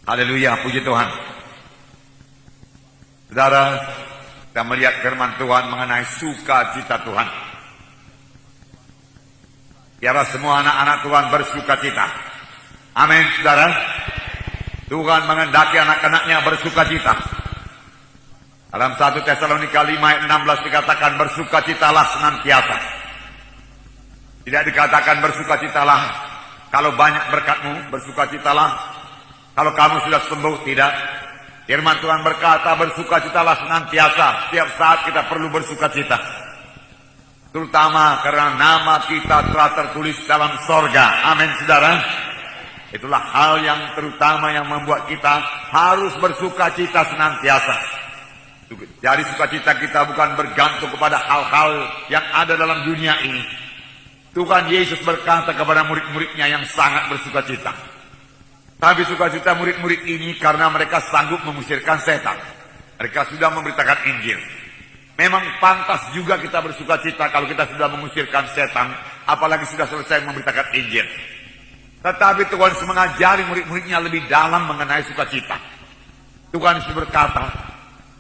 Haleluya, puji Tuhan. Saudara, kita melihat firman Tuhan mengenai sukacita Tuhan. Biarlah semua anak-anak Tuhan bersukacita. Amin, saudara. Tuhan mengendaki anak-anaknya bersukacita. Dalam 1 Tesalonika 5 ayat 16 dikatakan bersukacitalah senantiasa. Tidak dikatakan bersukacitalah kalau banyak berkatmu, bersukacitalah kalau kamu sudah sembuh, tidak. Firman Tuhan berkata bersukacitalah senantiasa. Setiap saat kita perlu bersukacita. Terutama karena nama kita telah tertulis dalam sorga. Amin, saudara. Itulah hal yang terutama yang membuat kita harus bersukacita senantiasa. Jadi sukacita kita bukan bergantung kepada hal-hal yang ada dalam dunia ini. Tuhan Yesus berkata kepada murid-muridnya yang sangat bersukacita. Tapi sukacita murid-murid ini karena mereka sanggup mengusirkan setan. Mereka sudah memberitakan Injil. Memang pantas juga kita bersukacita kalau kita sudah mengusirkan setan, apalagi sudah selesai memberitakan Injil. Tetapi Tuhan mengajari murid-muridnya lebih dalam mengenai sukacita. Tuhan Yesus berkata,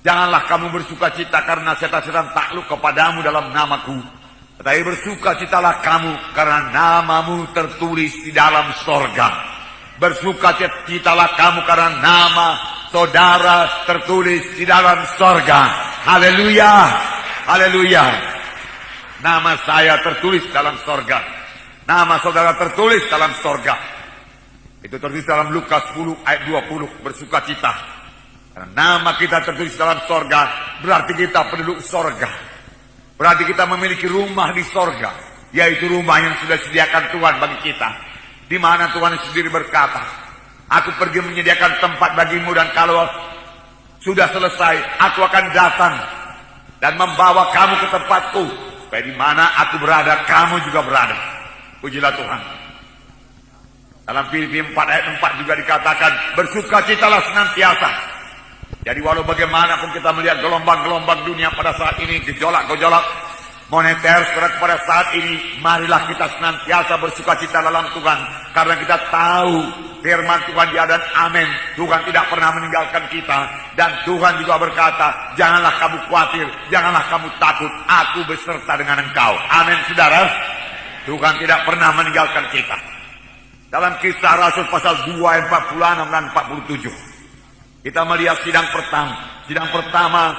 janganlah kamu bersukacita karena setan-setan takluk kepadamu dalam namaku. Tetapi bersukacitalah kamu karena namamu tertulis di dalam sorga. Bersukacitalah kamu karena nama saudara tertulis di dalam sorga. Haleluya, haleluya. Nama saya tertulis dalam sorga. Nama saudara tertulis dalam sorga. Itu tertulis dalam Lukas 10 ayat 20. Bersukacita karena nama kita tertulis dalam sorga, berarti kita penduduk sorga. Berarti kita memiliki rumah di sorga, yaitu rumah yang sudah disediakan Tuhan bagi kita. Di mana Tuhan sendiri berkata, aku pergi menyediakan tempat bagimu, dan kalau sudah selesai, aku akan datang dan membawa kamu ke tempatku, supaya di mana aku berada, kamu juga berada. Pujilah Tuhan. Dalam Filipi 4 ayat 4 juga dikatakan, bersukacitalah senantiasa. Jadi walau bagaimanapun kita melihat gelombang-gelombang dunia pada saat ini, gejolak-gejolak moneter pada saat ini, marilah kita senantiasa bersukacita dalam Tuhan. Karena kita tahu firman Tuhan ya dan amin. Tuhan tidak pernah meninggalkan kita. Dan Tuhan juga berkata, janganlah kamu khawatir, janganlah kamu takut, aku beserta dengan engkau. Amin, saudara. Tuhan tidak pernah meninggalkan kita. Dalam Kisah Rasul pasal 2 ayat 46 dan 47, kita melihat sidang pertama. Sidang pertama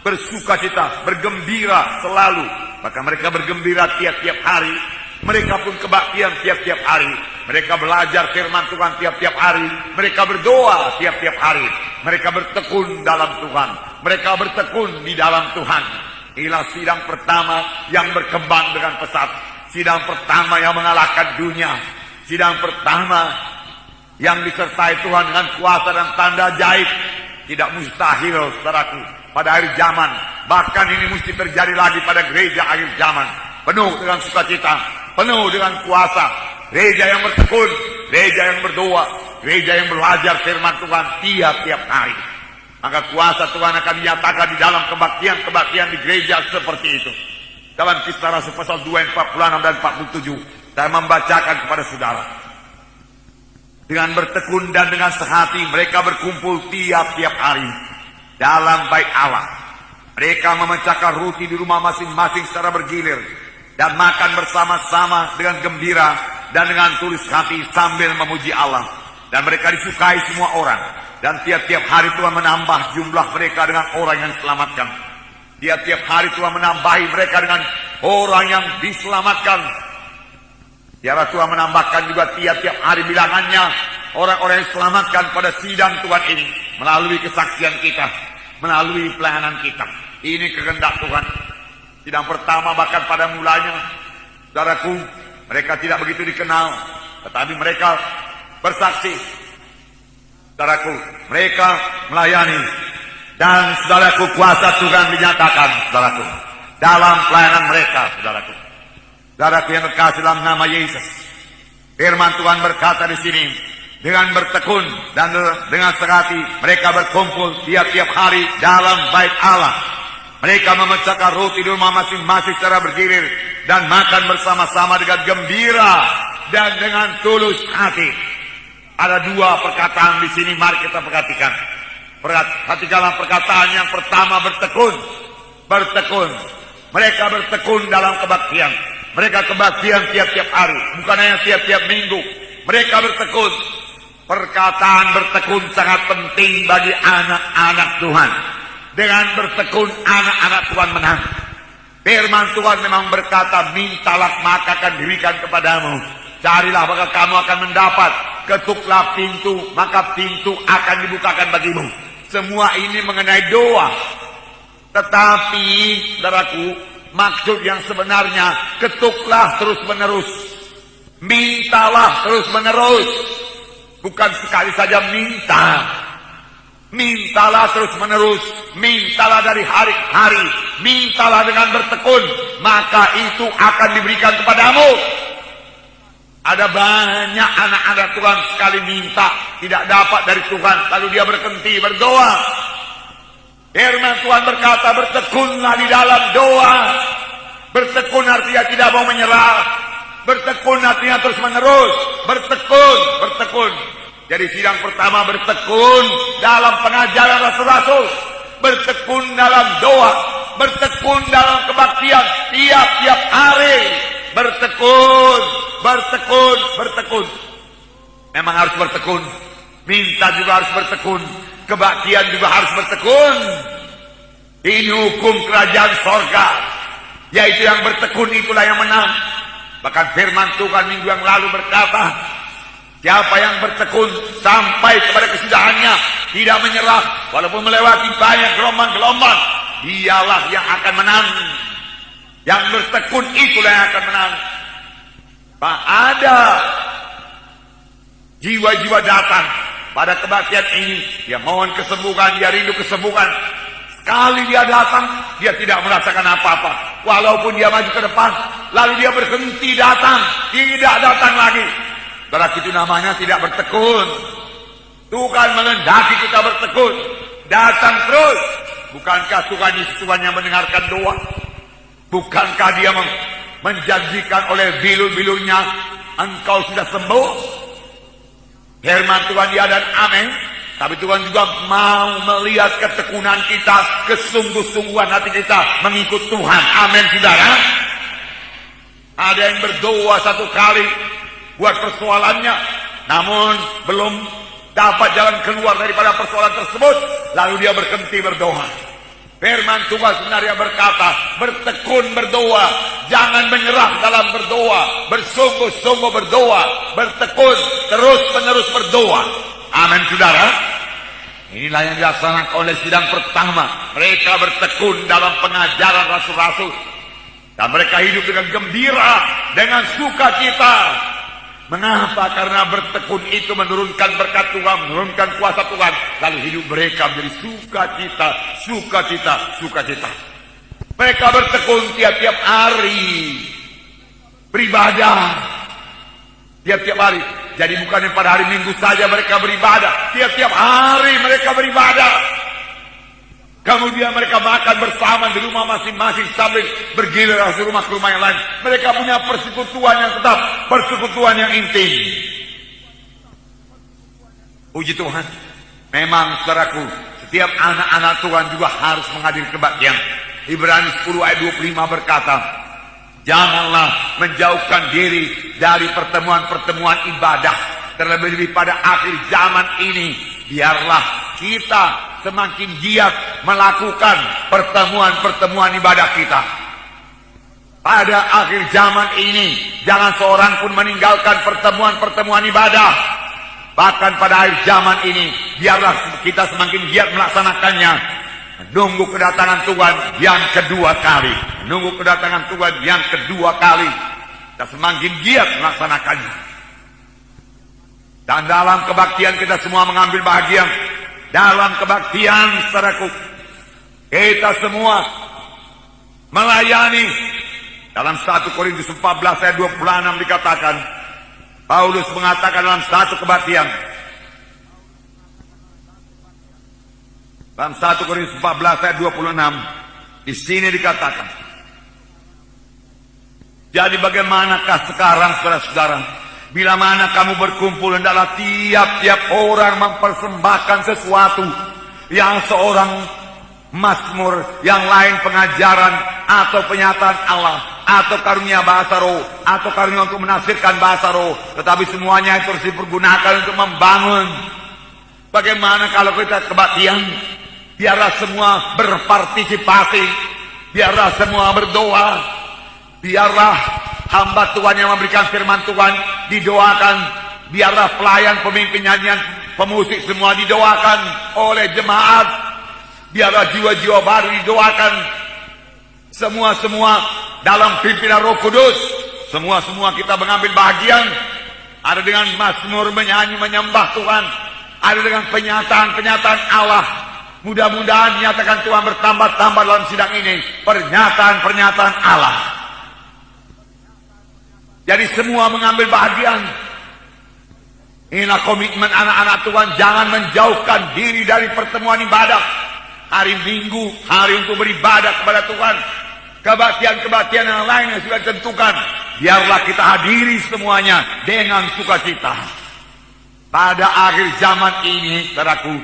bersukacita, bergembira selalu. Maka mereka bergembira tiap-tiap hari. Mereka pun kebaktian tiap-tiap hari. Mereka belajar firman Tuhan tiap-tiap hari. Mereka berdoa tiap-tiap hari. Mereka bertekun dalam Tuhan. Mereka bertekun di dalam Tuhan. Inilah sidang pertama yang berkembang dengan pesat. Sidang pertama yang mengalahkan dunia. Sidang pertama yang disertai Tuhan dengan kuasa dan tanda ajaib. Tidak mustahil, saudaraku, pada akhir zaman. Bahkan ini mesti terjadi lagi pada gereja akhir zaman. Penuh dengan sukacita, penuh dengan kuasa. Gereja yang bertekun, gereja yang berdoa, gereja yang belajar firman Tuhan tiap-tiap hari. Maka kuasa Tuhan akan dinyatakan di dalam kebaktian-kebaktian di gereja seperti itu. Dalam Kisah Rasul pasal 2 ayat 46 dan 47, saya membacakan kepada saudara. Dengan bertekun dan dengan sehati mereka berkumpul tiap-tiap hari dalam bait Allah. Mereka memecahkan roti di rumah masing-masing secara bergilir dan makan bersama-sama dengan gembira dan dengan tulus hati sambil memuji Allah. Dan mereka disukai semua orang. Dan tiap-tiap hari Tuhan menambah jumlah mereka dengan orang yang diselamatkan. Tiap-tiap hari Tuhan menambahi mereka dengan orang yang diselamatkan. Biarlah Tuhan menambahkan juga tiap-tiap hari bilangannya orang-orang yang diselamatkan pada sidang Tuhan ini. Melalui kesaksian kita, melalui pelayanan kita. Ini kehendak Tuhan. Sidang pertama bahkan pada mulanya, saudaraku, mereka tidak begitu dikenal. Tetapi mereka bersaksi. Saudaraku, mereka melayani. Dan saudaraku, kuasa Tuhan dinyatakan, saudaraku, dalam pelayanan mereka, saudaraku. Saudaraku yang terkasih dalam nama Yesus, firman Tuhan berkata di sini, dengan bertekun dan dengan sehati mereka berkumpul tiap-tiap hari dalam bait Allah. Mereka memecahkan roti di rumah masing-masing secara bergilir dan makan bersama-sama dengan gembira dan dengan tulus hati. Ada dua perkataan di sini, mari kita perhatikan. Perhatikanlah perkataan yang pertama, bertekun. Bertekun. Mereka bertekun dalam kebaktian. Mereka kebaktian tiap-tiap hari, bukan hanya tiap-tiap minggu. Mereka bertekun. Perkataan bertekun sangat penting bagi anak-anak Tuhan. Dengan bertekun, anak-anak Tuhan menang. Firman Tuhan memang berkata, mintalah maka akan diberikan kepadamu. Carilah maka kamu akan mendapat. Ketuklah pintu, maka pintu akan dibukakan bagimu. Semua ini mengenai doa. Tetapi, saudaraku, maksud yang sebenarnya, ketuklah terus menerus. Mintalah terus menerus. Bukan sekali saja minta. Mintalah terus menerus. Mintalah dari hari ke hari. Mintalah dengan bertekun. Maka itu akan diberikan kepadamu. Ada banyak anak-anak Tuhan sekali minta, tidak dapat dari Tuhan, lalu dia berhenti berdoa. Firman Tuhan berkata, bertekunlah di dalam doa. Bertekun artinya tidak mau menyerah. Bertekun artinya terus menerus. Bertekun, bertekun. Jadi sidang pertama, bertekun dalam pengajaran rasul-rasul. Bertekun dalam doa. Bertekun dalam kebaktian tiap-tiap hari. Bertekun, bertekun, bertekun. Memang harus bertekun. Minta juga harus bertekun. Kebaktian juga harus bertekun. Ini hukum kerajaan sorga. Yaitu yang bertekun itulah yang menang. Bahkan firman Tuhan minggu yang lalu berkata, siapa yang bertekun sampai kepada kesudahannya, tidak menyerah walaupun melewati banyak gelombang-gelombang, dialah yang akan menang. Yang bertekun itulah yang akan menang. Pak, ada jiwa-jiwa datang pada kebaktian ini, dia mohon kesembuhan, dia rindu kesembuhan. Sekali dia datang, dia tidak merasakan apa-apa. Walaupun dia maju ke depan, lalu dia berhenti datang, tidak datang lagi. Berarti itu namanya tidak bertekun. Tuhan mengendaki kita bertekun, datang terus. Bukankah Tuhan Yesus Tuhan yang mendengarkan doa? Bukankah dia menjanjikan oleh bilur-bilurnya, engkau sudah sembuh? Firman Tuhan ya dan amin. Tapi Tuhan juga mau melihat ketekunan kita, kesungguh-sungguhan hati kita mengikut Tuhan. Amin, saudara. Ada yang berdoa satu kali buat persoalannya, namun belum dapat jalan keluar daripada persoalan tersebut, lalu dia berhenti berdoa. Firman Tuhan sebenarnya berkata, bertekun berdoa, jangan menyerah dalam berdoa, bersungguh-sungguh berdoa, bertekun, terus-menerus berdoa. Amin, saudara. Inilah yang dilaksanakan oleh sidang pertama. Mereka bertekun dalam pengajaran rasul-rasul. Dan mereka hidup dengan gembira, dengan sukacita. Mengapa? Karena bertekun itu menurunkan berkat Tuhan, menurunkan kuasa Tuhan. Lalu hidup mereka menjadi sukacita, sukacita, sukacita. Mereka bertekun tiap-tiap hari. Beribadah. Tiap-tiap hari. Jadi bukan pada hari Minggu saja mereka beribadah. Tiap-tiap hari mereka beribadah. Kemudian mereka makan bersama di rumah masing-masing sambil bergiliran dari rumah ke rumah yang lain. Mereka punya persekutuan yang tetap, persekutuan yang intim. Puji Tuhan. Memang saudaraku, setiap anak-anak Tuhan juga harus menghadiri kebaktian. Ibrani 10 ayat 25 berkata, janganlah menjauhkan diri dari pertemuan-pertemuan ibadah. Terlebih-lebih pada akhir zaman ini, biarlah kita semakin giat melakukan pertemuan-pertemuan ibadah kita. Pada akhir zaman ini, jangan seorang pun meninggalkan pertemuan-pertemuan ibadah. Bahkan pada akhir zaman ini, biarlah kita semakin giat melaksanakannya. Menunggu kedatangan Tuhan yang kedua kali. Menunggu kedatangan Tuhan yang kedua kali. Kita semakin giat melaksanakannya. Dan dalam kebaktian kita semua mengambil bahagian. Dalam kebaktian, saudaraku, kita semua melayani. Dalam 1 Korintus 14 ayat 26 dikatakan, Paulus mengatakan dalam satu kebaktian, dalam 1 Korintus 14 ayat 26, di sini dikatakan, jadi bagaimanakah sekarang saudara-saudara? Bila mana kamu berkumpul, hendaklah tiap-tiap orang mempersembahkan sesuatu. Yang seorang mazmur, yang lain pengajaran atau penyataan Allah, atau karunia bahasa roh, atau karunia untuk menafsirkan bahasa roh. Tetapi semuanya itu harus dipergunakan untuk membangun. Bagaimana kalau kita kebaktian? Biarlah semua berpartisipasi, biarlah semua berdoa, biarlah hamba Tuhan yang memberikan firman Tuhan didoakan, biarlah pelayan, pemimpin nyanyian, pemusik semua didoakan oleh jemaat, biarlah jiwa-jiwa baru didoakan, semua dalam pimpinan Roh Kudus, semua kita mengambil bagian. Ada dengan mazmur, menyanyi, menyembah Tuhan, ada dengan penyataan Allah. Mudah-mudahan nyatakan Tuhan bertambah-tambah dalam sidang ini, pernyataan-pernyataan Allah. Jadi semua mengambil bahagian. Inilah komitmen anak-anak Tuhan, jangan menjauhkan diri dari pertemuan ibadah. Hari Minggu, hari untuk beribadah kepada Tuhan. Kebaktian-kebaktian yang lain yang sudah ditentukan, biarlah kita hadiri semuanya dengan sukacita. Pada akhir zaman ini, saudaraku,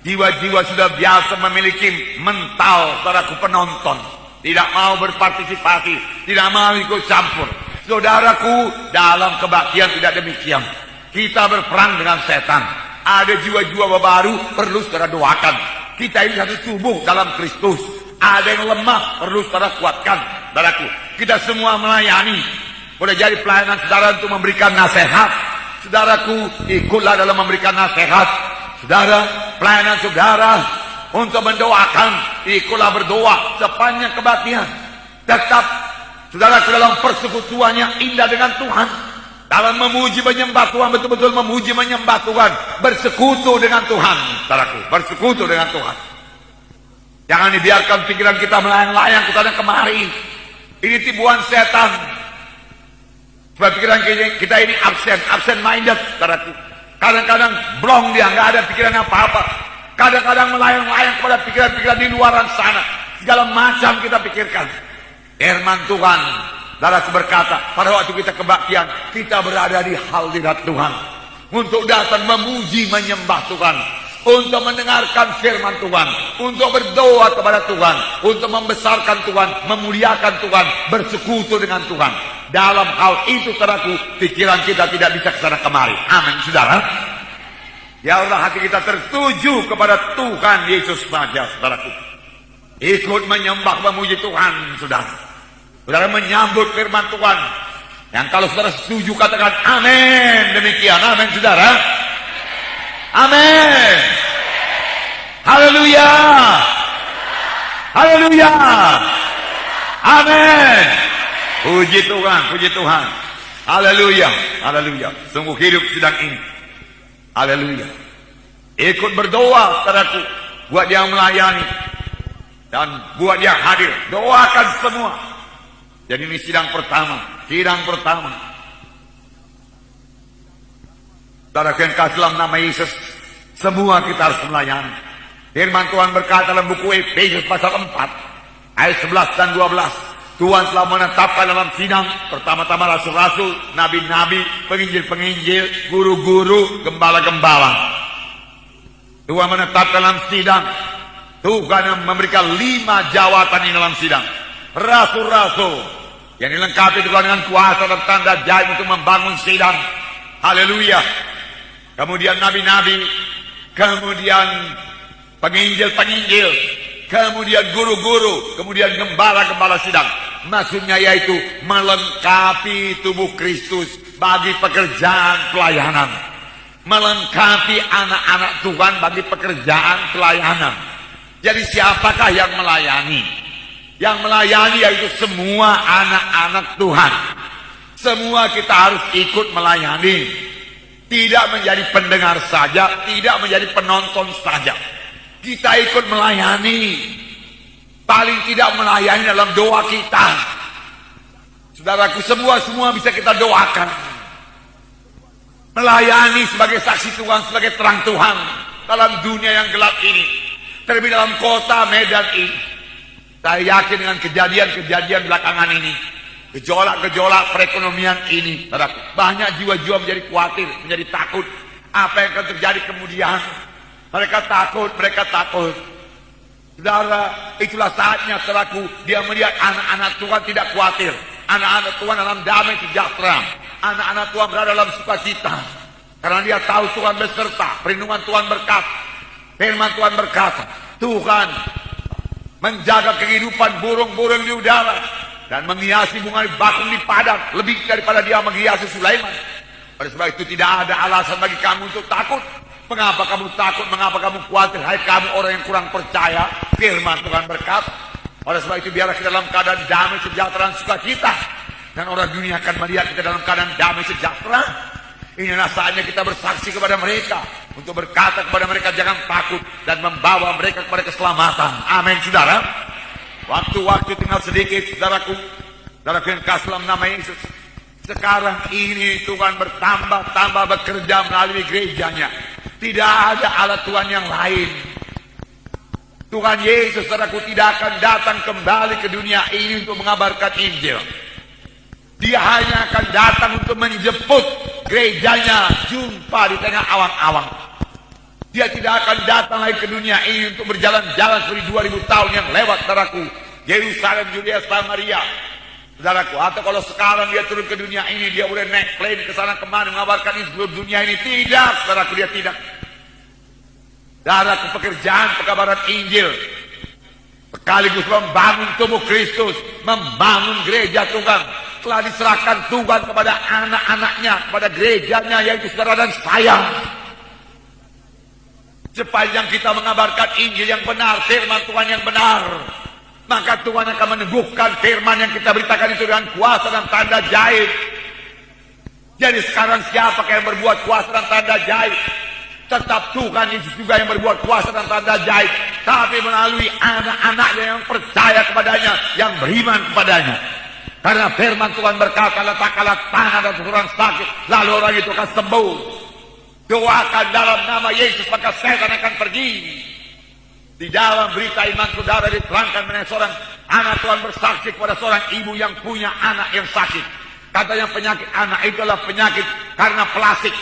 jiwa-jiwa sudah biasa memiliki mental, saudaraku, penonton. Tidak mau berpartisipasi, tidak mau ikut campur. Saudaraku, dalam kebaktian tidak demikian. Kita berperang dengan setan. Ada jiwa-jiwa baru, perlu saudara doakan. Kita ini satu tubuh dalam Kristus. Ada yang lemah, perlu saudara kuatkan. Saudaraku, kita semua melayani. Boleh jadi pelayanan saudara untuk memberikan nasihat. Saudaraku, ikutlah dalam memberikan nasihat. Saudara, pelayanan saudara untuk mendoakan, ikutlah berdoa sepanjang kebaktian. Tetap saudaraku dalam persekutuan yang indah dengan Tuhan, dalam memuji menyembah Tuhan, betul-betul memuji menyembah Tuhan, bersekutu dengan Tuhan. Saudaraku, bersekutu dengan Tuhan. Jangan dibiarkan pikiran kita melayang-layang ke sana kemari. Ini tipuan setan. Sebab pikiran kita ini absent minded, saudaraku. Kadang-kadang blong dia, nggak ada pikiran apa-apa. Kadang-kadang melayang-layang kepada pikiran-pikiran di luaran sana. Segala macam kita pikirkan. Firman Tuhan, saudaraku, berkata, pada waktu kita kebaktian, kita berada di hadirat Tuhan. Untuk datang memuji menyembah Tuhan. Untuk mendengarkan firman Tuhan. Untuk berdoa kepada Tuhan. Untuk membesarkan Tuhan, memuliakan Tuhan, bersekutu dengan Tuhan. Dalam hal itu, saudaraku, pikiran kita tidak bisa kesana kemari. Amin, saudara. Biarlah hati kita tertuju kepada Tuhan Yesus saja, saudaraku. Ikut menyembah, memuji Tuhan, saudara. Saudara menyambut firman Tuhan. Yang kalau saudara setuju katakan amin. Demikian, amin, saudara. Amin. Haleluya. Haleluya. Amin. Puji Tuhan, puji Tuhan. Haleluya, haleluya. Sungguh hidup sidang ini. Haleluya. Ikut berdoa, saudaraku, buat dia melayani dan buat dia hadir. Doakan semua. Jadi ini sidang pertama, sidang pertama. Saudaraku yang kasih dalam nama Yesus, semua kita harus melayani. Firman Tuhan berkata dalam buku Efesus pasal 4 ayat 11 dan 12. Tuhan telah menetapkan dalam sidang pertama-tama rasul-rasul, nabi-nabi, penginjil-penginjil, guru-guru, gembala-gembala. Tuhan menetapkan dalam sidang. Tuhan memberikan 5 jawatan ini dalam sidang. Rasul-rasul yang dilengkapi dengan kuasa dan tanda ajaib untuk membangun sidang. Haleluya. Kemudian nabi-nabi, kemudian penginjil-penginjil, kemudian guru-guru, kemudian gembala-gembala sidang. Maksudnya yaitu melengkapi tubuh Kristus bagi pekerjaan pelayanan. Melengkapi anak-anak Tuhan bagi pekerjaan pelayanan. Jadi siapakah yang melayani? Yang melayani yaitu semua anak-anak Tuhan. Semua kita harus ikut melayani. Tidak menjadi pendengar saja, tidak menjadi penonton saja. Kita ikut melayani. Paling tidak melayani dalam doa kita. Saudaraku, semua bisa kita doakan. Melayani sebagai saksi Tuhan, sebagai terang Tuhan dalam dunia yang gelap ini. Terlebih dalam kota Medan ini. Saya yakin dengan kejadian-kejadian belakangan ini, Gejolak-gejolak perekonomian ini, saudaraku, banyak jiwa-jiwa menjadi khawatir, menjadi takut. Apa yang akan terjadi kemudian? Mereka takut. Saudara, itulah saatnya, saudaraku, dia melihat anak-anak Tuhan tidak khawatir. Anak-anak Tuhan dalam damai sejahtera. Anak-anak Tuhan berada dalam sukacita. Karena dia tahu Tuhan beserta, perlindungan Tuhan berkata. Firman Tuhan berkata, Tuhan menjaga kehidupan burung-burung di udara dan menghiasi bunga bakung di padang lebih daripada dia menghiasi Sulaiman. Oleh sebab itu tidak ada alasan bagi kamu untuk takut. Mengapa kamu takut? Mengapa kamu khawatir? Hai kamu orang yang kurang percaya. Firman Tuhan berkata. Oleh sebab itu biarlah kita dalam keadaan damai sejahtera dan sukacita, dan orang dunia akan melihat kita dalam keadaan damai sejahtera. Inilah saatnya kita bersaksi kepada mereka, untuk berkata kepada mereka jangan takut, dan membawa mereka kepada keselamatan. Amin, saudara. Waktu-waktu tinggal sedikit, saudaraku yang kasih dalam nama Yesus. Sekarang ini Tuhan bertambah-tambah bekerja melalui gerejanya. Tidak ada alat Tuhan yang lain. Tuhan Yesus, saudaraku, tidak akan datang kembali ke dunia ini untuk mengabarkan Injil. Dia hanya akan datang untuk menjemput gerejanya jumpa di tengah awang-awang. Dia tidak akan datang lagi ke dunia ini untuk berjalan-jalan seperti 2000 tahun yang lewat, saudaraku. Yerusalem, Yudea, Samaria, saudaraku. Atau kalau sekarang dia turun ke dunia ini, dia boleh naik plane ke sana kemana mengabarkan ini seluruh dunia ini. Tidak, saudaraku, dia tidak. Saudaraku, pekerjaan pekabaran Injil sekaligus membangun tubuh Kristus, membangun gereja Tuhan, telah diserahkan Tuhan kepada anak-anaknya, kepada gerejanya, yaitu saudara dan saya. Sepanjang kita mengabarkan Injil yang benar, firman Tuhan yang benar, maka Tuhan akan meneguhkan firman yang kita beritakan itu dengan kuasa dan tanda jahit. Jadi sekarang siapa yang berbuat kuasa dan tanda jahit? Tetap Tuhan Yesus juga yang berbuat kuasa dan tanda jahit, tapi melalui anak-anaknya yang percaya kepadanya, yang beriman kepadanya. Karena firman Tuhan berkata, letakkanlah tangan atas orang sakit, lalu orang itu akan sembuh. Doakan dalam nama Yesus, maka setan akan pergi. Di dalam berita iman saudara diterangkan mengenai seorang anak Tuhan bersaksi kepada seorang ibu yang punya anak yang sakit. Katanya penyakit anak itu adalah penyakit karena plastik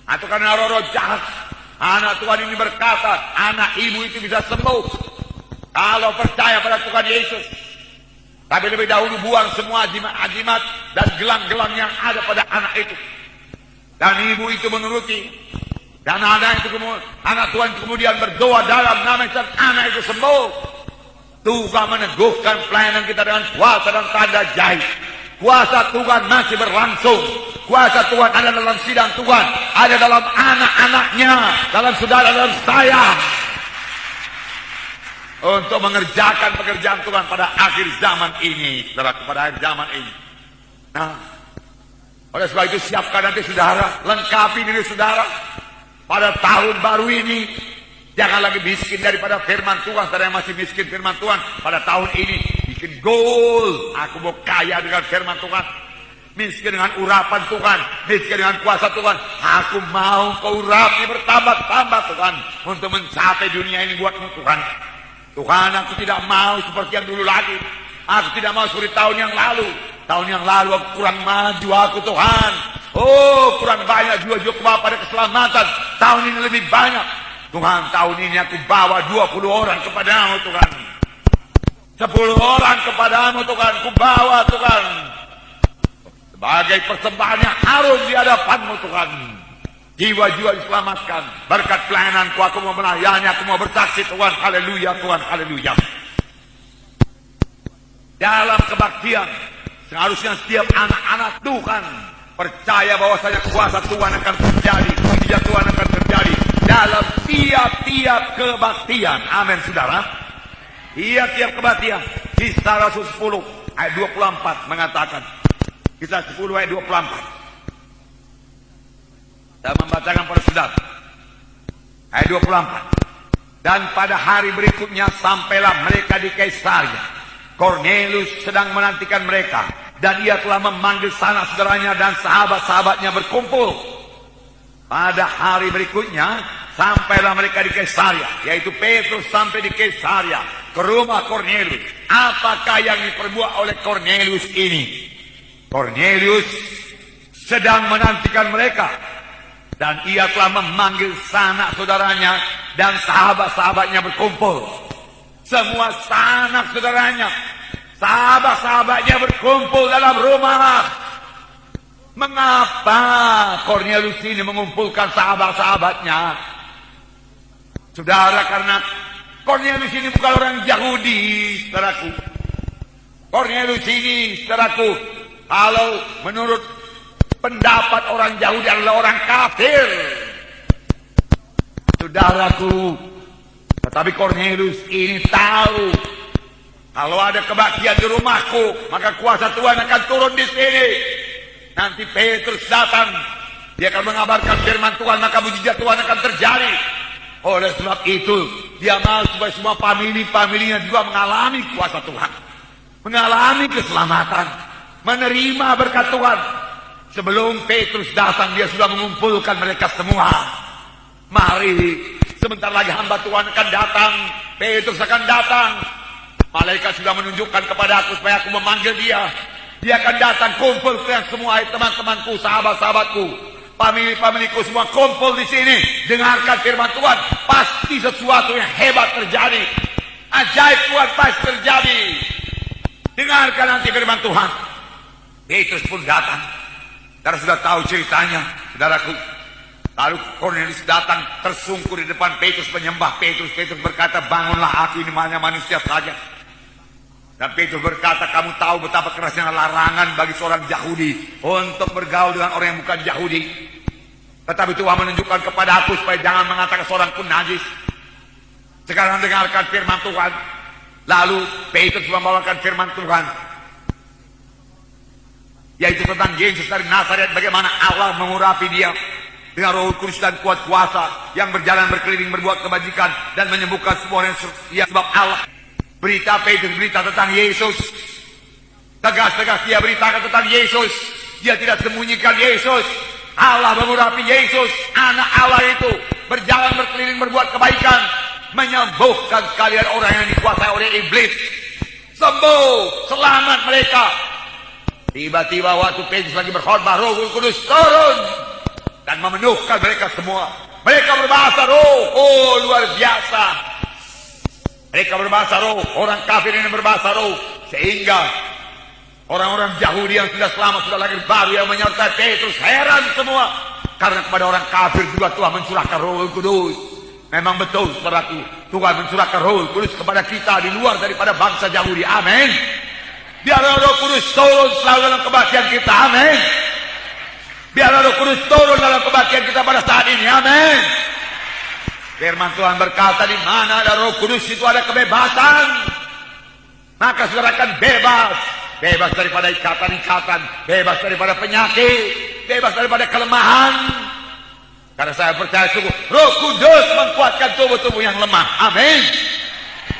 atau karena roh-roh jahat. Anak Tuhan ini berkata, anak ibu itu bisa sembuh kalau percaya pada Tuhan Yesus. Tapi lebih dahulu buang semua ajimat dan gelang-gelang yang ada pada anak itu. Dan ibu itu menuruti. Dan anak Tuhan kemudian berdoa dalam nama Yesus, anak itu sembuh. Tuhan meneguhkan pelayanan kita dengan kuasa dan tanda jahit. Kuasa Tuhan masih berlangsung. Kuasa Tuhan ada dalam sidang Tuhan, ada dalam anak-anaknya, dalam saudara, dalam saya, untuk mengerjakan pekerjaan Tuhan pada akhir zaman ini, saudara, pada akhir zaman ini. Nah, oleh sebab itu siapkan nanti saudara, lengkapi diri saudara pada tahun baru ini. Jangan lagi miskin daripada firman Tuhan. Saudara yang masih miskin firman Tuhan, pada tahun ini bikin goal. Aku mau kaya dengan firman Tuhan, miskin dengan urapan Tuhan, miskin dengan kuasa Tuhan. Aku mau keurapannya bertambah-tambah Tuhan, untuk mencapai dunia ini buatmu Tuhan. Tuhan, aku tidak mau seperti yang dulu lagi. Aku tidak mau seperti tahun yang lalu. Tahun yang lalu aku kurang maju aku Tuhan. Oh, kurang banyak jiwa-jiwa kebawa pada keselamatan. Tahun ini lebih banyak Tuhan. Tahun ini aku bawa 20 orang kepadamu Tuhan, 10 orang kepadamu Tuhan. Ku bawa Tuhan sebagai persembahan yang harum di hadapanmu Tuhan. Jiwa-jiwa diselamatkan berkat pelayananku. Aku mau melayani, aku mau bersaksi Tuhan. Haleluya Tuhan, haleluya. Dalam kebaktian seharusnya setiap anak-anak Tuhan percaya bahwasanya kuasa Tuhan akan terjadi, mujizat Tuhan akan terjadi dalam tiap-tiap kebaktian. Amin saudara. Tiap-tiap kebaktian. Kisah Rasul 10 ayat 24 mengatakan, Kisah 10 ayat 24. Saya membacakan pada saudara. Ayat 24. Dan pada hari berikutnya sampailah mereka di Kaisaria. Cornelius sedang menantikan mereka, dan ia telah memanggil sanak saudaranya dan sahabat-sahabatnya berkumpul. Pada hari berikutnya sampailah mereka di Kaisaria, yaitu Petrus sampai di Kaisaria, ke rumah Kornelius. Apakah yang diperbuat oleh Kornelius ini? Kornelius sedang menantikan mereka, dan ia telah memanggil sanak saudaranya dan sahabat-sahabatnya berkumpul. Semua sanak saudaranya, sahabat-sahabatnya berkumpul dalam rumah. Mengapa Kornelius ini mengumpulkan sahabat-sahabatnya? Saudara, karena Kornelius ini bukan orang Yahudi, saudaraku. Kornelius ini, saudaraku, kalau menurut pendapat orang Yahudi adalah orang kafir, saudaraku. Tetapi Kornelius ini tahu, kalau ada kebaktian di rumahku, maka kuasa Tuhan akan turun di sini. Nanti Petrus datang, dia akan mengabarkan firman Tuhan, maka mujizat Tuhan akan terjadi. Oleh sebab itu, dia mau supaya semua familinya juga mengalami kuasa Tuhan, mengalami keselamatan, menerima berkat Tuhan. Sebelum Petrus datang, dia sudah mengumpulkan mereka semua. Mari, sebentar lagi hamba Tuhan akan datang, Petrus akan datang. Malaikat sudah menunjukkan kepada aku supaya aku memanggil dia. Dia akan datang, kumpul kalian semua, teman-temanku, sahabat-sahabatku, famili-familiku semua kumpul di sini, dengarkan firman Tuhan. Pasti sesuatu yang hebat terjadi, ajaib Tuhan pasti terjadi. Dengarkan nanti firman Tuhan. Petrus pun datang. Saudara sudah tahu ceritanya, saudaraku. Lalu Kornelius datang tersungkur di depan Petrus, menyembah Petrus. Petrus berkata, bangunlah, aku ini hanya manusia saja. Dan Petrus berkata, kamu tahu betapa kerasnya larangan bagi seorang Yahudi untuk bergaul dengan orang yang bukan Yahudi. Tetapi Tuhan menunjukkan kepada aku supaya jangan mengatakan seorang pun najis. Sekarang dengarkan firman Tuhan. Lalu Petrus membawakan firman Tuhan, yaitu tentang Yesus dari Nazaret, bagaimana Allah mengurapi dia dengan Roh Kudus dan kuat kuasa, yang berjalan berkeliling berbuat kebajikan dan menyembuhkan semua orang yang sebab Allah. Berita Petrus berita tentang Yesus. Tegas-tegas dia beritakan tentang Yesus. Dia tidak sembunyikan Yesus. Allah mengurapi Yesus, anak Allah itu, berjalan berkeliling berbuat kebaikan, menyembuhkan sekalian orang yang dikuasai oleh iblis. Sembuh, selamat mereka. Tiba-tiba waktu Petrus lagi berkhotbah, Roh Kudus turun dan memenuhkan mereka semua. Mereka berbahasa roh. Oh, luar biasa. Mereka berbahasa roh, orang kafir ini berbahasa roh, sehingga orang-orang Yahudi yang sudah selamat, sudah lahir baru, yang menyertai Petrus heran semua, karena kepada orang kafir juga Tuhan mencurahkan Roh Kudus. Memang betul, saudaraku, Tuhan mencurahkan Roh Kudus kepada kita di luar daripada bangsa Yahudi. Amin. Biar Roh Kudus turun selalu dalam kebaktian kita. Amin. Biar Roh Kudus turun dalam kebaktian kita pada saat ini. Amin. Firman Tuhan berkata, di mana ada Roh Kudus itu ada kebebasan. Maka saudara akan bebas. Bebas daripada ikatan-ikatan, bebas daripada penyakit, bebas daripada kelemahan. Karena saya percaya sungguh, Roh Kudus menguatkan tubuh-tubuh yang lemah. Amin.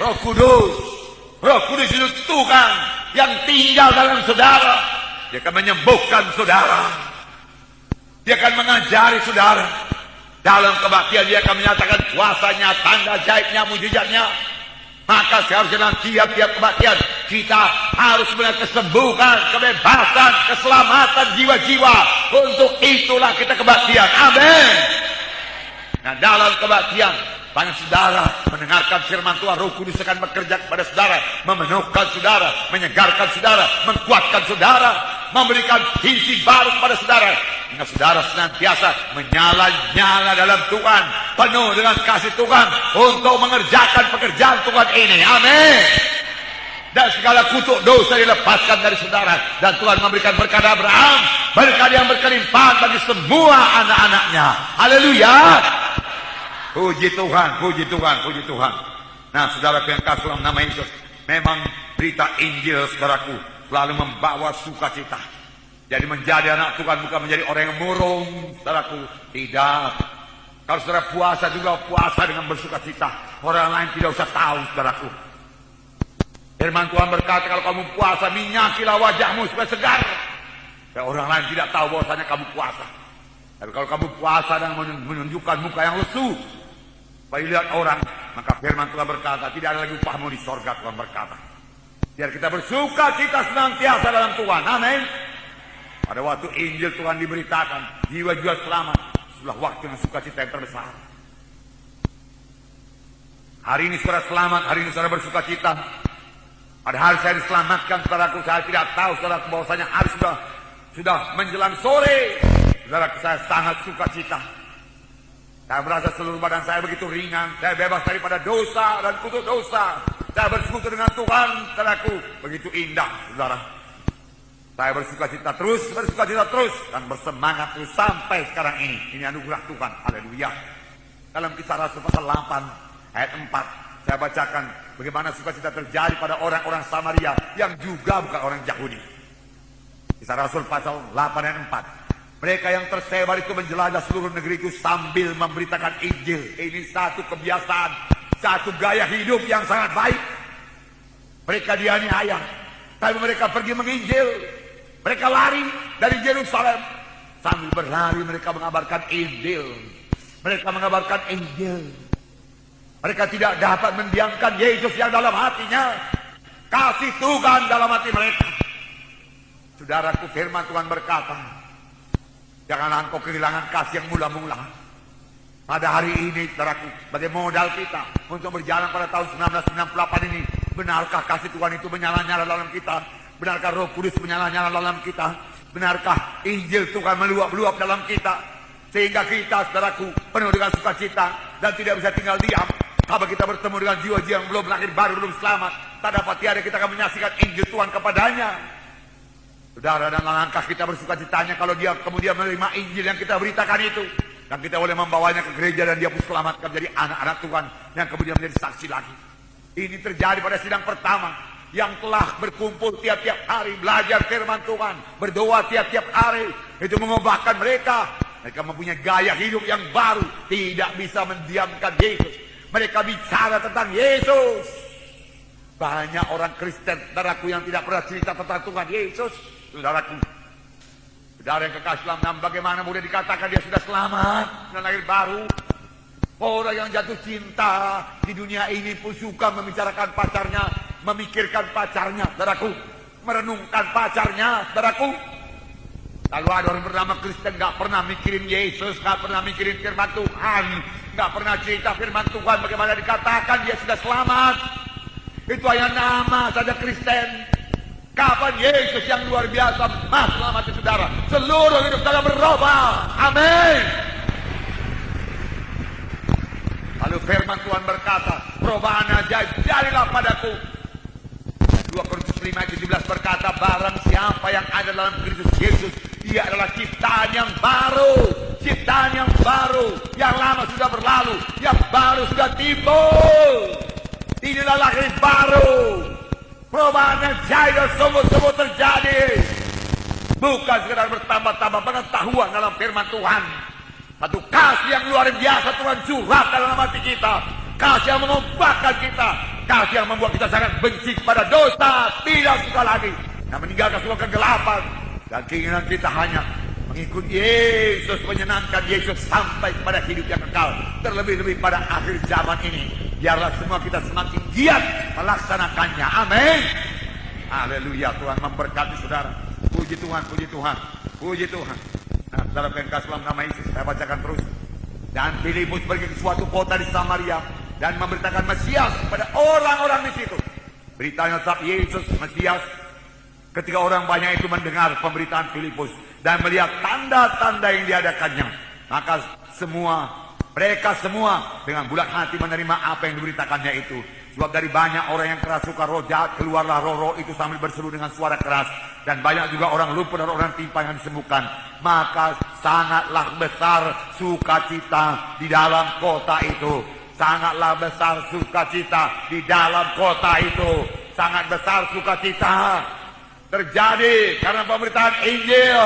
Roh Kudus itu Tuhan yang tinggal dalam saudara. Dia akan menyembuhkan saudara. Dia akan mengajari saudara. Dalam kebaktian dia akan menyatakan kuasanya, tanda ajaibnya, mujizatnya. Maka seharusnya dalam tiap-tiap kebaktian kita harus melihat kesembuhan, kebebasan, keselamatan jiwa-jiwa. Untuk itulah kita kebaktian. Amin. Nah, dalam kebaktian banyak saudara mendengarkan firman Tuhan. Roh Kudus akan bekerja kepada saudara, memenuhkan saudara, menyegarkan saudara, menguatkan saudara, memberikan visi baru kepada saudara, hingga saudara senantiasa menyala-nyala dalam Tuhan, penuh dengan kasih Tuhan untuk mengerjakan pekerjaan Tuhan ini. Amin. Dan segala kutuk dosa dilepaskan dari saudara, dan Tuhan memberikan berkat Abraham, berkat yang berkelimpahan bagi semua anak-anaknya. Haleluya. Puji Tuhan, puji Tuhan, puji Tuhan. Nah, saudara yang kasih dalam nama Yesus, memang berita Injil, saudaraku, selalu membawa sukacita. Jadi menjadi anak Tuhan bukan menjadi orang yang murung, saudaraku. Tidak. Kalau saudara puasa juga puasa dengan bersukacita. Orang lain tidak usah tahu, saudaraku. Firman Tuhan berkata, kalau kamu puasa, minyakilah wajahmu supaya segar. Dan orang lain tidak tahu bahwasanya kamu puasa. Tapi kalau kamu puasa dan menunjukkan muka yang lesu, Supaya lihat orang, maka firman Tuhan berkata, tidak ada lagi upahmu di sorga, Tuhan berkata. Biar kita bersuka cita senantiasa dalam Tuhan. Amin. Pada waktu Injil Tuhan diberitakan, jiwa-jiwa selamat. Setelah waktu yang sukacita yang terbesar. Hari ini saudara selamat, hari ini saudara bersuka cita. Padahal saya diselamatkan, saudaraku, saya tidak tahu, saudaraku, bahwasanya hari sudah menjelang sore. Saudaraku, saya sangat suka cita. Saya merasa seluruh badan saya begitu ringan. Saya bebas daripada dosa dan kutuk dosa. Saya bersekutu dengan Tuhan, saudaraku. Begitu indah, saudara. Saya bersuka cita terus, dan bersemangat terus sampai sekarang ini. Ini anugerah Tuhan, haleluya. Dalam Kisah Rasul pasal 8. Ayat 4, saya bacakan bagaimana sukacita terjadi pada orang-orang Samaria yang juga bukan orang Yahudi. Kisah Rasul pasal 8 ayat 4. Mereka yang tersebar itu menjelajah seluruh negeri itu sambil memberitakan Injil. Ini satu kebiasaan, satu gaya hidup yang sangat baik. Mereka dianiaya, tapi mereka pergi menginjil. Mereka lari dari Yerusalem. Sambil berlari mereka mengabarkan Injil. Mereka mengabarkan Injil. Mereka tidak dapat mendiamkan Yesus yang dalam hatinya. Kasih Tuhan dalam hati mereka. Saudaraku, firman Tuhan berkata, janganlah engkau kehilangan kasih yang mula-mula. Pada hari ini, saudaraku, sebagai modal kita untuk berjalan pada tahun 1998 ini, benarkah kasih Tuhan itu menyala-nyala dalam kita? Benarkah Roh Kudus menyala-nyala dalam kita? Benarkah Injil Tuhan meluap-luap dalam kita? Sehingga kita, saudaraku, penuh dengan sukacita dan tidak bisa tinggal diam. Apabila kita bertemu dengan jiwa-jiwa yang belum lahir baru, belum selamat, tak dapat tiada kita akan menyaksikan Injil Tuhan kepadanya. Saudara, dan langkah kita bersukacitanya kalau dia kemudian menerima Injil yang kita beritakan itu, dan kita boleh membawanya ke gereja dan dia pun selamatkan menjadi anak-anak Tuhan yang kemudian menjadi saksi lagi. Ini terjadi pada sidang pertama yang telah berkumpul tiap-tiap hari, belajar firman Tuhan, berdoa tiap-tiap hari. Itu mengubahkan mereka. Mereka mempunyai gaya hidup yang baru, tidak bisa mendiamkan Yesus. Mereka bicara tentang Yesus. Banyak orang Kristen, saudaraku, yang tidak pernah cerita tentang Tuhan Yesus. Saudaraku, saudara yang kekasih dalam, bagaimana mudah dikatakan dia sudah selamat dan lahir baru. Orang yang jatuh cinta di dunia ini pun suka membicarakan pacarnya, memikirkan pacarnya, saudaraku, merenungkan pacarnya, saudaraku. Lalu ada orang bernama Kristen gak pernah mikirin Yesus, gak pernah mikirin firman Tuhan, gak pernah cerita firman Tuhan bagaimana dikatakan dia sudah selamat. Itu hanya nama saja Kristen. Kapan Yesus yang luar biasa menyelamatkan saudara? Seluruh hidup saudara berubah. Amin. Lalu firman Tuhan berkata, perubahan aja jadilah padaku. 2 Korintus 5 ayat 17 berkata, barang siapa yang ada dalam Kristus Yesus, ia adalah ciptaan yang baru. Ciptaan yang baru. Yang lama sudah berlalu, yang baru sudah timbul. Inilah lahir baru. Perubahan yang jahil dan sungguh-sungguh terjadi. Bukan sekedar bertambah-tambah pengetahuan dalam firman Tuhan. Satu kasih yang luar biasa Tuhan curahkan dalam hati kita. Kasih yang mengubahkan kita. Kasih yang membuat kita sangat benci kepada dosa. Tidak suka lagi. Yang meninggalkan semua kegelapan. Dan keinginan kita hanya mengikut Yesus, menyenangkan Yesus sampai kepada hidup yang kekal. Terlebih-lebih pada akhir zaman ini. Biarlah semua kita semakin giat melaksanakannya. Amin. Haleluya. Tuhan memberkati saudara. Puji Tuhan, puji Tuhan, puji Tuhan. Nah, saudara yang kasih dalam nama Yesus, saya bacakan terus. Dan Filipus pergi ke suatu kota di Samaria dan memberitakan Mesias kepada orang-orang di situ. Beritanya tentang Yesus Mesias. Ketika orang banyak itu mendengar pemberitaan Filipus dan melihat tanda-tanda yang diadakannya, maka mereka semua dengan bulat hati menerima apa yang diberitakannya itu. Sebab dari banyak orang yang kerasukan roh jahat, keluarlah roh-roh itu sambil berseru dengan suara keras. Dan banyak juga orang lumpuh dan orang timpang yang disembuhkan. Maka sangatlah besar sukacita di dalam kota itu. Sangatlah besar sukacita di dalam kota itu. Sangat besar sukacita terjadi karena pemberitaan Injil.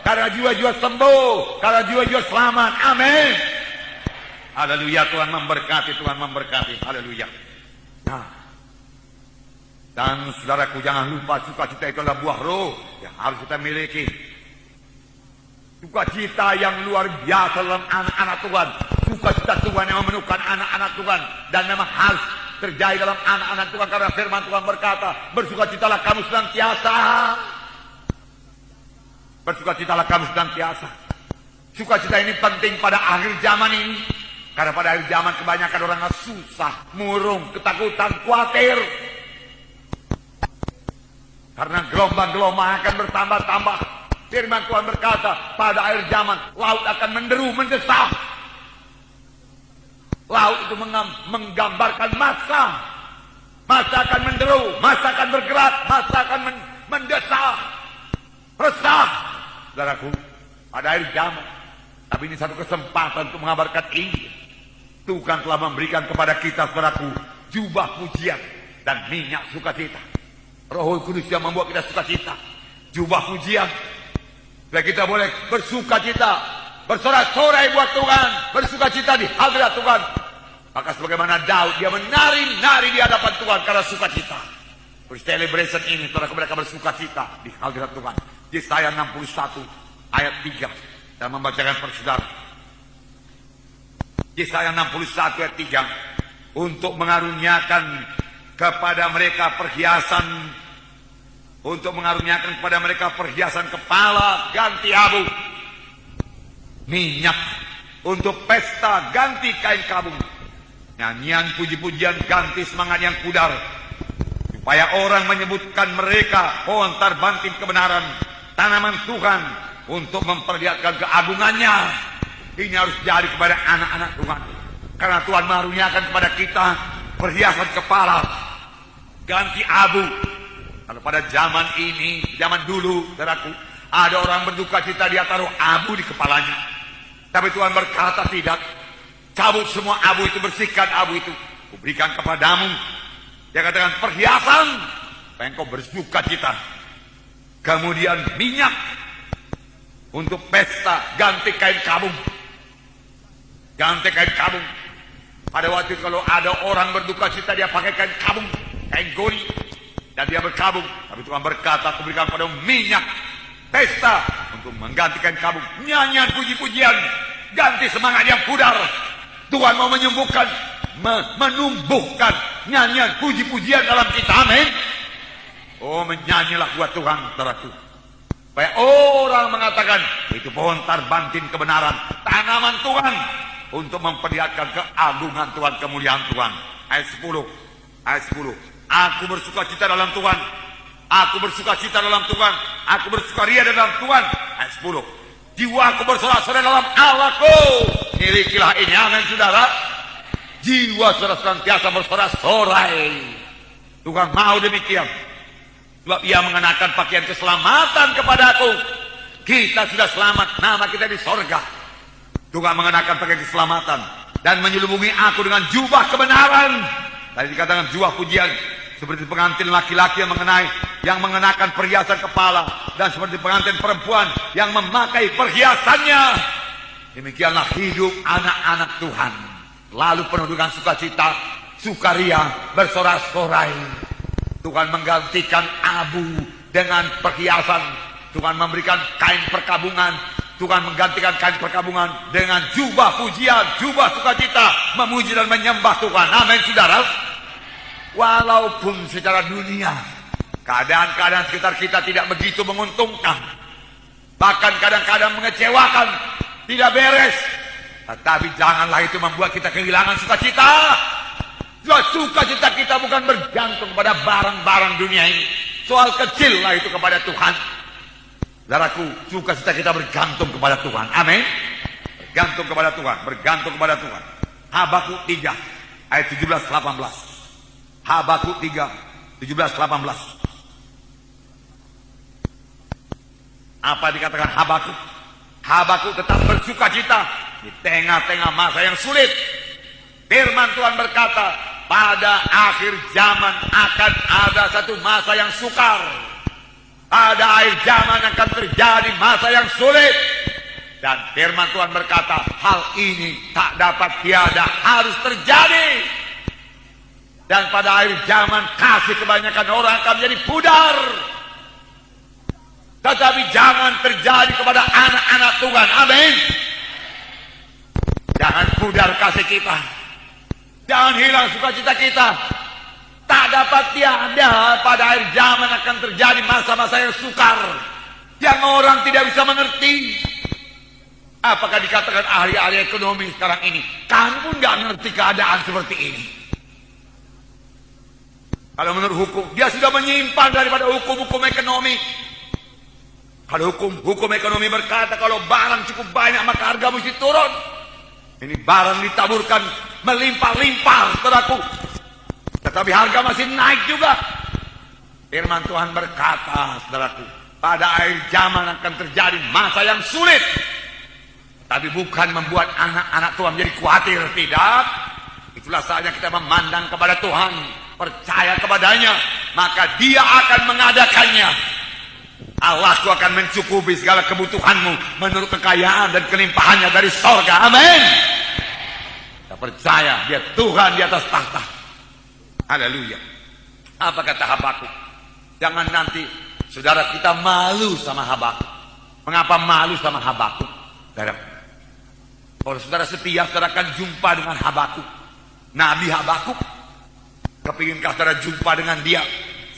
Karena jiwa-jiwa sembuh. Karena jiwa-jiwa selamat. Amin. Haleluya. Tuhan memberkati. Tuhan memberkati. Haleluya. Nah, dan saudaraku, jangan lupa sukacita itu adalah buah roh yang harus kita miliki. Sukacita yang luar biasa dalam anak-anak Tuhan. sukacita Tuhan yang memenuhkan anak-anak Tuhan. Dan memang harus terjadi dalam anak-anak Tuhan. Karena firman Tuhan berkata, bersukacitalah kamu senantiasa. Bersukacitalah kamu senantiasa. Sukacita ini penting pada akhir zaman ini. Karena pada akhir zaman kebanyakan orang susah, murung, ketakutan, khawatir. Karena gelombang-gelombang akan bertambah-tambah. Firman Tuhan berkata, pada akhir zaman laut akan menderu, mendesak. Laut itu menggambarkan masa. Masa akan menderu, masa akan bergerak, masa akan mendesak. Resah. Saudaraku, pada akhir zaman. Tapi ini satu kesempatan untuk mengabarkan ini. Tuhan telah memberikan kepada kita, saudaraku, jubah pujian dan minyak sukacita. Roh Kudus yang membuat kita sukacita. Jubah pujian. Dan kita boleh bersukacita, bersorak-sorai buat Tuhan, bersukacita di hadirat Tuhan. Maka sebagaimana Daud, dia menari-nari di hadapan Tuhan karena sukacita. Celebration ini, saudara, mereka bersukacita di hadirat Tuhan. Yesaya 61 ayat 3. Dan membacakan persaudara. Yesaya 61 ayat 3. Untuk mengaruniakan kepada mereka perhiasan. Untuk mengaruniakan kepada mereka perhiasan kepala ganti abu. Minyak untuk pesta ganti kain kabung. Nyanyian puji-pujian ganti semangat yang pudar. Supaya orang menyebutkan mereka pohon terbanting kebenaran. Tanaman Tuhan untuk memperlihatkan keagungannya. Ini harus jadi kepada anak-anak Tuhan. Karena Tuhan mengaruniakan kepada kita perhiasan kepala ganti abu. Kalau pada zaman ini, zaman dulu, saudaraku, ada orang berduka cita, dia taruh abu di kepalanya. Tapi Tuhan berkata tidak. Cabut semua abu itu, bersihkan abu itu. Kuberikan kepadamu. Dia katakan perhiasan. Supaya engkau berduka cita. Kemudian minyak. Untuk pesta ganti kain kabung. Ganti kain kabung. Pada waktu itu kalau ada orang berduka cita, dia pakai kain kabung. Kain gori. Dan dia berkabung. Tapi Tuhan berkata, aku berikan pada minyak pesta untuk menggantikan kabung. Nyanyian puji-pujian, ganti semangat yang pudar. Tuhan mau menyembuhkan, menumbuhkan nyanyian puji-pujian dalam kita. Amin. Oh, menyanyilah buat Tuhan, saudaraku. Supaya orang mengatakan, itu pohon tarbantin kebenaran, tanaman Tuhan, untuk memperlihatkan keagungan Tuhan, kemuliaan Tuhan. Ayat 10. Ayat 10. Aku bersukacita dalam Tuhan. Aku bersukacita dalam Tuhan. Aku bersukaria dalam Tuhan. Ayat 10. Jiwaku bersorak-sorai dalam Allahku. Milikilah ini. Amin, saudara. Jiwa saudara senantiasa bersorak-sorai. Tuhan mau demikian. Sebab ia mengenakan pakaian keselamatan kepadaku. Kita sudah selamat. Nama kita di sorga. Tuhan mengenakan pakaian keselamatan. Dan menyelubungi aku dengan jubah kebenaran. Tadi dikatakan jubah pujian. Seperti pengantin laki-laki yang mengenakan perhiasan kepala. Dan seperti pengantin perempuan yang memakai perhiasannya. Demikianlah hidup anak-anak Tuhan. Lalu penuh dengan sukacita, sukaria, bersorak-sorai. Tuhan menggantikan abu dengan perhiasan. Tuhan memberikan kain perkabungan. Tuhan menggantikan kain perkabungan dengan jubah pujian, jubah sukacita, memuji dan menyembah Tuhan. Amin, saudara. Walaupun secara dunia keadaan-keadaan sekitar kita tidak begitu menguntungkan, bahkan kadang-kadang mengecewakan, tidak beres, tetapi janganlah itu membuat kita kehilangan sukacita. Sukacita kita bukan bergantung pada barang-barang dunia ini. Soal kecil lah itu kepada Tuhan. Saudaraku, sukacita kita bergantung kepada Tuhan. Amin. Bergantung kepada Tuhan, bergantung kepada Tuhan. Habakuk 3 ayat 17-18. Habakuk 3 17-18. Apa dikatakan Habakuk? Habakuk tetap bersukacita di tengah-tengah masa yang sulit. Firman Tuhan berkata, pada akhir zaman akan ada satu masa yang sukar. Pada akhir zaman akan terjadi masa yang sulit. Dan firman Tuhan berkata, hal ini tak dapat tiada, harus terjadi. Dan pada akhir zaman kasih kebanyakan orang akan menjadi pudar. Tetapi jangan terjadi kepada anak-anak Tuhan. Amin. Jangan pudar kasih kita. Jangan hilang sukacita kita. Tak dapat tiada, pada akhir zaman akan terjadi masa-masa yang sukar, yang orang tidak bisa mengerti. Apakah dikatakan ahli-ahli ekonomi sekarang ini, kamu nggak ngerti keadaan seperti ini? Kalau menurut hukum, dia sudah menyimpang daripada hukum-hukum ekonomi. Kalau hukum ekonomi berkata kalau barang cukup banyak maka harga mesti turun. Ini barang ditaburkan melimpah-limpah, saudaraku. Tetapi harga masih naik juga. Firman Tuhan berkata, saudaraku, pada akhir zaman akan terjadi masa yang sulit. Tapi bukan membuat anak-anak Tuhan menjadi khawatir, tidak. Itulah saatnya kita memandang kepada Tuhan, percaya kepadanya, maka Dia akan mengadakannya. Allahku akan mencukupi segala kebutuhanmu menurut kekayaan dan kelimpahannya dari sorga. Amin. Kita percaya Dia Tuhan di atas tahta. Haleluya. Apa kata Habakuk? Jangan nanti saudara kita malu sama Habakuk. Mengapa malu sama Habakuk? Kalau saudara setia, saudara akan jumpa dengan Habakuk, Nabi Habakuk. Kepenginkah saudara jumpa dengan dia?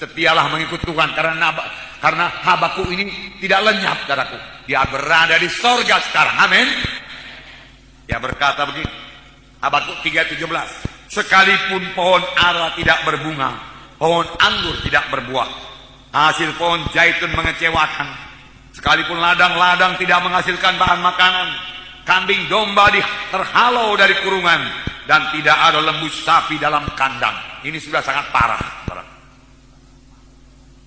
Setialah mengikut Tuhan, karena Habakuk ini tidak lenyap, saudaraku. Dia berada di sorga sekarang. Amin. Dia berkata begini, Habakuk 3:17, sekalipun pohon ara tidak berbunga, pohon anggur tidak berbuah, hasil pohon zaitun mengecewakan, sekalipun ladang-ladang tidak menghasilkan bahan makanan, kambing domba terhalau dari kurungan, dan tidak ada lembu sapi dalam kandang. Ini sudah sangat parah.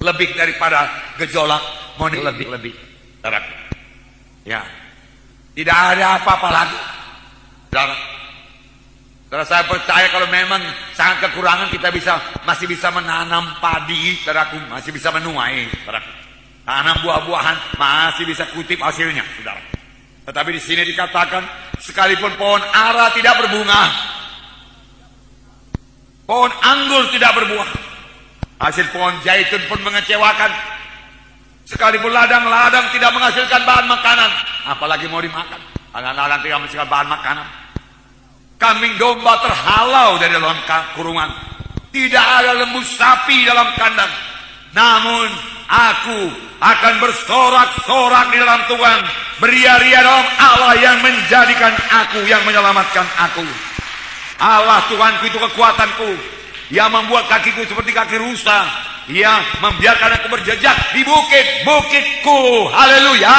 Lebih daripada gejolak moneter, lebih. Ya, tidak ada apa-apa lagi. Saudara, saya percaya kalau memang sangat kekurangan, kita masih bisa menanam padi, saudaraku, masih bisa menuai, saudaraku. Tanam buah-buahan masih bisa kutip hasilnya, saudara. Tetapi di sini dikatakan sekalipun pohon ara tidak berbunga, pohon anggur tidak berbuah, hasil pohon zaitun pun mengecewakan, sekalipun ladang-ladang tidak menghasilkan bahan makanan, apalagi mau dimakan. Ladang-ladang tidak menghasilkan bahan makanan, kambing domba terhalau dari dalam kurungan, tidak ada lembu sapi dalam kandang. Namun aku akan bersorak-sorak di dalam Tuhan, beria-ria dalam Allah yang menjadikan aku, yang menyelamatkan aku. Allah Tuhanku itu kekuatanku, yang membuat kakiku seperti kaki rusa, yang membiarkan aku berjejak di bukit-bukitku. Haleluya.